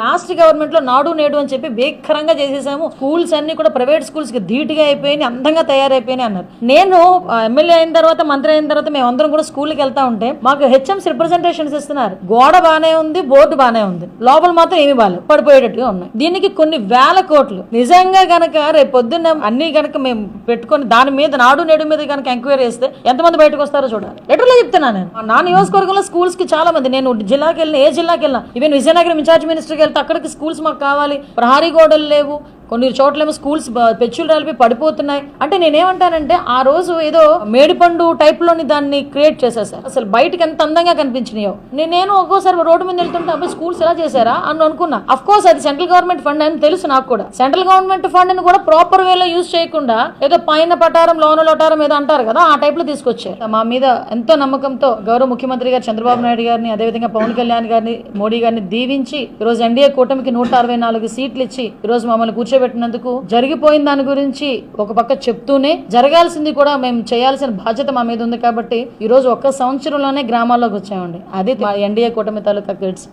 Last government లో నాడు నేడు అని చెప్పి భీకరంగా చేసేసాము, స్కూల్స్ అన్ని కూడా ప్రైవేట్ స్కూల్స్ కి ధీటుగా అయిపోయినాయి, అందంగా తయారైపోయినాయి అన్నారు. నేను ఎమ్మెల్యే అయిన తర్వాత, మంత్రి అయిన తర్వాత మేము అందరం కూడా స్కూల్కి వెళ్తా ఉంటే మాకు హెచ్ఎంస్ రిప్రజెంటేషన్స్ ఇస్తున్నారు. గోడ బానే ఉంది, బోర్డు బానే ఉంది, లోపల మాత్రం ఏమి బాలేదు, పడిపోయేటట్టుగా ఉన్నాయి. దీనికి కొన్ని వేల కోట్లు. నిజంగా గనక రేపు పొద్దున్న అన్ని గనక మేము పెట్టుకొని దాని మీద నాడు నేడు మీద కనుక ఎంక్వైరీ చేస్తే ఎంతమంది బయటకు వస్తారో చూడాలి. లెటర్లో చెప్తున్నాను నేను. నా నియోజకవర్గంలో స్కూల్స్ కి చాలా మంది, నేను జిల్లాకి వెళ్ళిన, ఏ జిల్లాకి వెళ్ళినా, ఈవెన్ విజయనగరం ఇన్ఛార్జ్ మినిస్టర్కి వెళ్తే అక్కడికి స్కూల్స్ మాకు కావాలి, ప్రహారీ గోడలు లేవు, కొన్ని చోట్లేమో స్కూల్స్ పెచ్చులు రాలిపి పడిపోతున్నాయి అంటే నేనేమంటానంటే ఆ రోజు ఏదో మేడిపండు టైప్ లోని దాన్ని క్రియేట్ చేసేసారు. అసలు బయటకి ఎంత అందంగా కనిపించినాయో. నేను ఒక్కోసారి రోడ్డు మీద వెళ్తుంటే అబ్బాయి స్కూల్స్ ఎలా చేశారా అని అనుకున్నా. అఫ్ కోర్స్ అది సెంట్రల్ గవర్నమెంట్ ఫండ్ అని తెలుసు నాకు కూడా. సెంట్రల్ గవర్నమెంట్ ఫండ్ ని కూడా ప్రాపర్ వేలో యూజ్ చేయకుండా ఏదో పైన పటారం లోన లోటారం ఏదో అంటారు కదా, ఆ టైప్ లో తీసుకొచ్చారు. మా మీద ఎంతో నమ్మకంతో గౌరవ ముఖ్యమంత్రి గారు చంద్రబాబు నాయుడు గారిని, అదేవిధంగా పవన్ కళ్యాణ్ గారిని, మోడీ గారిని దీవించి ఈరోజు ఎన్డీఏ కూటమికి 164 సీట్లు ఇచ్చి ఈరోజు మమ్మల్ని కూర్చోబెట్టినందుకు జరిగిపోయిన దాని గురించి ఒక పక్క చెప్తూనే జరగాల్సింది కూడా మేము చేయాల్సిన బాధ్యత మా మీద ఉంది. కాబట్టి ఈ రోజు ఒక్క సంవత్సరంలోనే గ్రామాల్లోకి వచ్చామండి. అది మా ఎన్డీఏ కూటమి తాలూకా కిడ్స్.